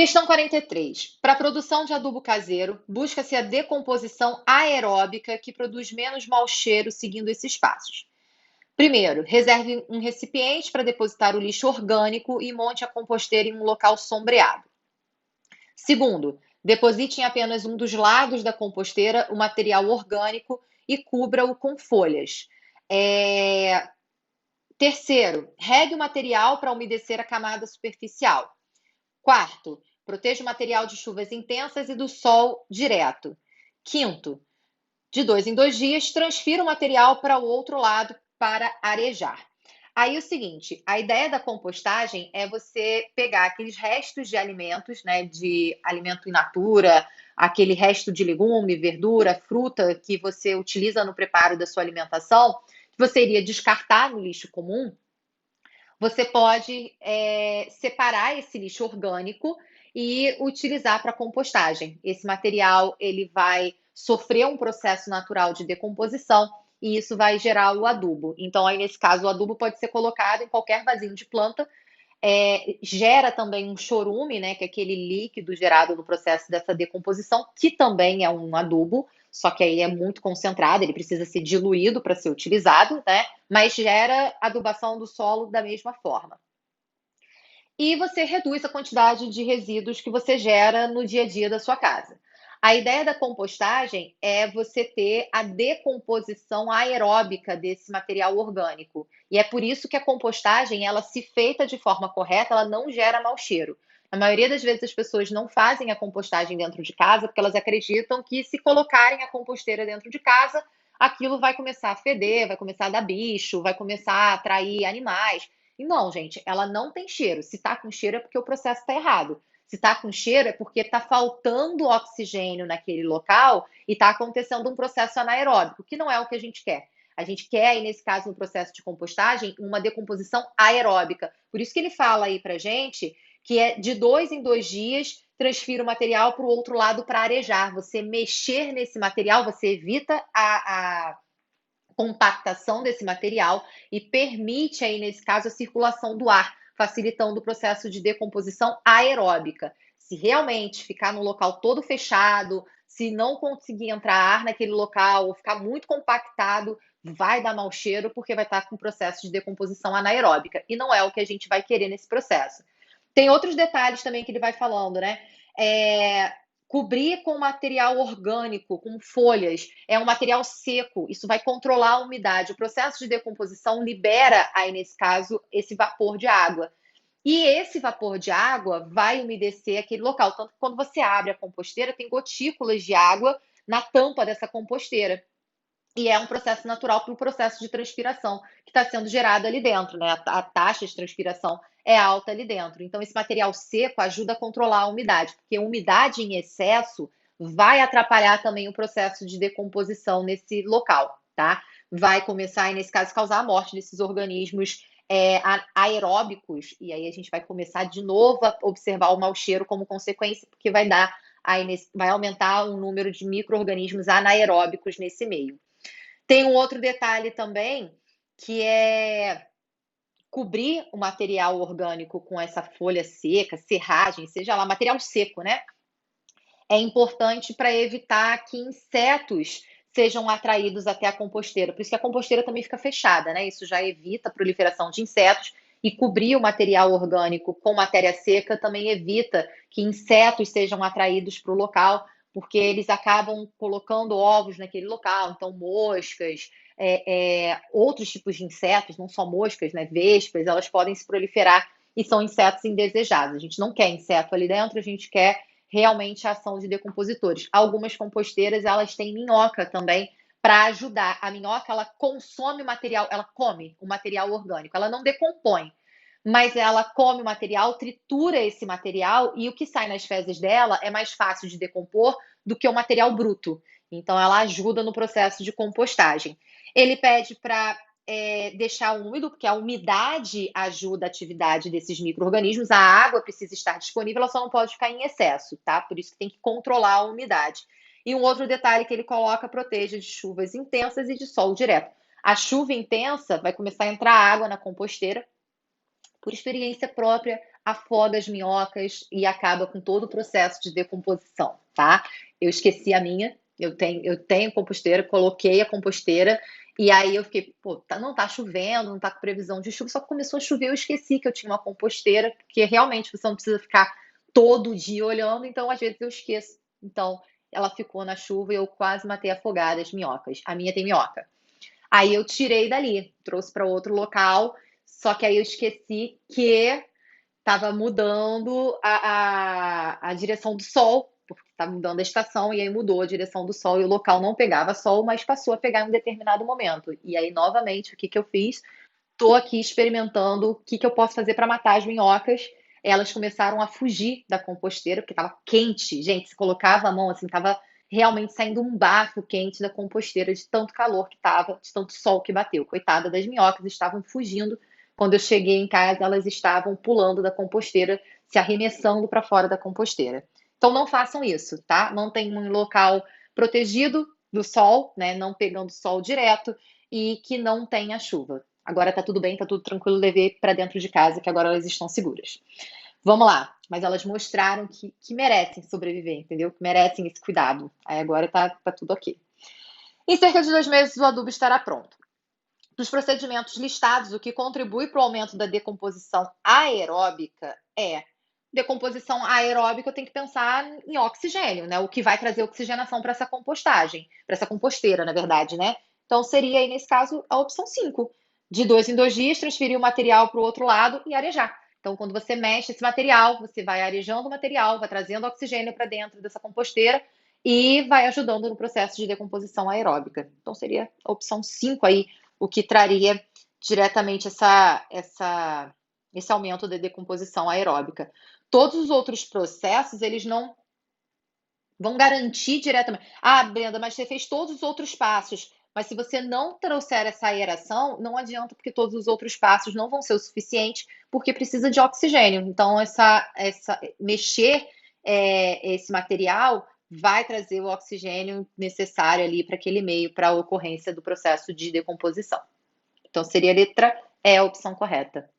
Questão 43. Para a produção de adubo caseiro, busca-se a decomposição aeróbica que produz menos mau cheiro seguindo esses passos. Primeiro, reserve um recipiente para depositar o lixo orgânico e monte a composteira em um local sombreado. Segundo, deposite em apenas um dos lados da composteira o material orgânico e cubra-o com folhas. Terceiro, regue o material para umedecer a camada superficial. Quarto, proteja o material de chuvas intensas e do sol direto. Quinto, de 2 em 2 dias, transfira o material para o outro lado para arejar. Aí o seguinte, a ideia da compostagem é você pegar aqueles restos de alimentos, né, de alimento in natura, aquele resto de legume, verdura, fruta que você utiliza no preparo da sua alimentação, que você iria descartar no lixo comum. Você pode separar esse lixo orgânico e utilizar para compostagem. Esse material ele vai sofrer um processo natural de decomposição e isso vai gerar o adubo. Então, aí nesse caso, o adubo pode ser colocado em qualquer vasinho de planta. Gera também um chorume, né, que é aquele líquido gerado no processo dessa decomposição, que também é um adubo, só que aí é muito concentrado, ele precisa ser diluído para ser utilizado, né? Mas gera adubação do solo da mesma forma. E você reduz a quantidade de resíduos que você gera no dia a dia da sua casa. A ideia da compostagem é você ter a decomposição aeróbica desse material orgânico. E é por isso que a compostagem, ela se feita de forma correta, ela não gera mau cheiro. A maioria das vezes as pessoas não fazem a compostagem dentro de casa porque elas acreditam que se colocarem a composteira dentro de casa, aquilo vai começar a feder, vai começar a dar bicho, vai começar a atrair animais. E não, gente, ela não tem cheiro. Se tá com cheiro é porque o processo está errado. Se tá com cheiro é porque tá faltando oxigênio naquele local e tá acontecendo um processo anaeróbico, que não é o que a gente quer. A gente quer, aí, nesse caso, no processo de compostagem, uma decomposição aeróbica. Por isso que ele fala aí pra gente que é de 2 em 2 dias, transfira o material para o outro lado para arejar. Você mexer nesse material, você evita a compactação desse material e permite aí, nesse caso, a circulação do ar, facilitando o processo de decomposição aeróbica. Se realmente ficar no local todo fechado, se não conseguir entrar ar naquele local ou ficar muito compactado, vai dar mau cheiro porque vai estar com processo de decomposição anaeróbica e não é o que a gente vai querer nesse processo. Tem outros detalhes também que ele vai falando, né? Cobrir com material orgânico, com folhas, é um material seco, isso vai controlar a umidade. O processo de decomposição libera, aí nesse caso, esse vapor de água. E esse vapor de água vai umedecer aquele local. Tanto que quando você abre a composteira, tem gotículas de água na tampa dessa composteira. E é um processo natural para o processo de transpiração que está sendo gerado ali dentro, né? A taxa de transpiração é alta ali dentro. Então, esse material seco ajuda a controlar a umidade, porque a umidade em excesso vai atrapalhar também o processo de decomposição nesse local, tá? Vai começar, nesse caso, causar a morte desses organismos aeróbicos, e aí a gente vai começar de novo a observar o mau cheiro como consequência, porque vai aumentar o número de micro-organismos anaeróbicos nesse meio. Tem um outro detalhe também, que é cobrir o material orgânico com essa folha seca, serragem, seja lá, material seco, né? É importante para evitar que insetos sejam atraídos até a composteira. Por isso que a composteira também fica fechada, né? Isso já evita a proliferação de insetos e cobrir o material orgânico com matéria seca também evita que insetos sejam atraídos para o local, porque eles acabam colocando ovos naquele local. Então, moscas, outros tipos de insetos, não só moscas, né? Vespas, elas podem se proliferar e são insetos indesejados. A gente não quer inseto ali dentro, a gente quer realmente a ação de decompositores. Algumas composteiras, elas têm minhoca também para ajudar. A minhoca, ela consome o material, ela come o material orgânico, ela não decompõe, mas ela come o material, tritura esse material e o que sai nas fezes dela é mais fácil de decompor do que o material bruto. Então, ela ajuda no processo de compostagem. Ele pede para deixar úmido, porque a umidade ajuda a atividade desses micro-organismos. A água precisa estar disponível, ela só não pode ficar em excesso, tá? Por isso que tem que controlar a umidade. E um outro detalhe que ele coloca, proteja de chuvas intensas e de sol direto. A chuva intensa vai começar a entrar água na composteira. Por experiência própria, afoga as minhocas e acaba com todo o processo de decomposição, tá? Eu esqueci a minha, eu tenho composteira, coloquei a composteira, e aí eu fiquei, pô, não tá chovendo, não tá com previsão de chuva, só que começou a chover, eu esqueci que eu tinha uma composteira, porque realmente você não precisa ficar todo dia olhando, então às vezes eu esqueço. Então, ela ficou na chuva e eu quase matei afogada as minhocas. A minha tem minhoca. Aí eu tirei dali, trouxe para outro local, só que aí eu esqueci que estava mudando a direção do sol, porque estava mudando a estação, e aí mudou a direção do sol, e o local não pegava sol, mas passou a pegar em um determinado momento. E aí, novamente, o que que eu fiz? Estou aqui experimentando o que que eu posso fazer para matar as minhocas. Elas começaram a fugir da composteira, porque estava quente. Gente, se colocava a mão assim, estava realmente saindo um bafo quente da composteira, de tanto calor que estava, de tanto sol que bateu. Coitada das minhocas, estavam fugindo. Quando eu cheguei em casa, elas estavam pulando da composteira, se arremessando para fora da composteira. Então não façam isso, tá? Mantenham um local protegido do sol, né? Não pegando sol direto e que não tenha chuva. Agora tá tudo bem, tá tudo tranquilo, levei para dentro de casa, que agora elas estão seguras. Vamos lá, mas elas mostraram que merecem sobreviver, entendeu? Que merecem esse cuidado. Aí agora tá tudo ok. Em cerca de 2 meses, o adubo estará pronto. Dos procedimentos listados, o que contribui para o aumento da decomposição aeróbica é decomposição aeróbica, eu tenho que pensar em oxigênio, né? O que vai trazer oxigenação para essa compostagem, para essa composteira, na verdade, né? Então seria aí, nesse caso, a opção 5. De 2 em 2 dias, transferir o material para o outro lado e arejar. Então, quando você mexe esse material, você vai arejando o material, vai trazendo oxigênio para dentro dessa composteira e vai ajudando no processo de decomposição aeróbica. Então, seria a opção 5 aí, o que traria diretamente esse aumento da decomposição aeróbica. Todos os outros processos, eles não vão garantir diretamente. Ah, Brenda, mas você fez todos os outros passos. Mas se você não trouxer essa aeração, não adianta, porque todos os outros passos não vão ser o suficiente, porque precisa de oxigênio. Então, mexer esse material vai trazer o oxigênio necessário ali para aquele meio, para a ocorrência do processo de decomposição. Então, seria a letra E a opção correta.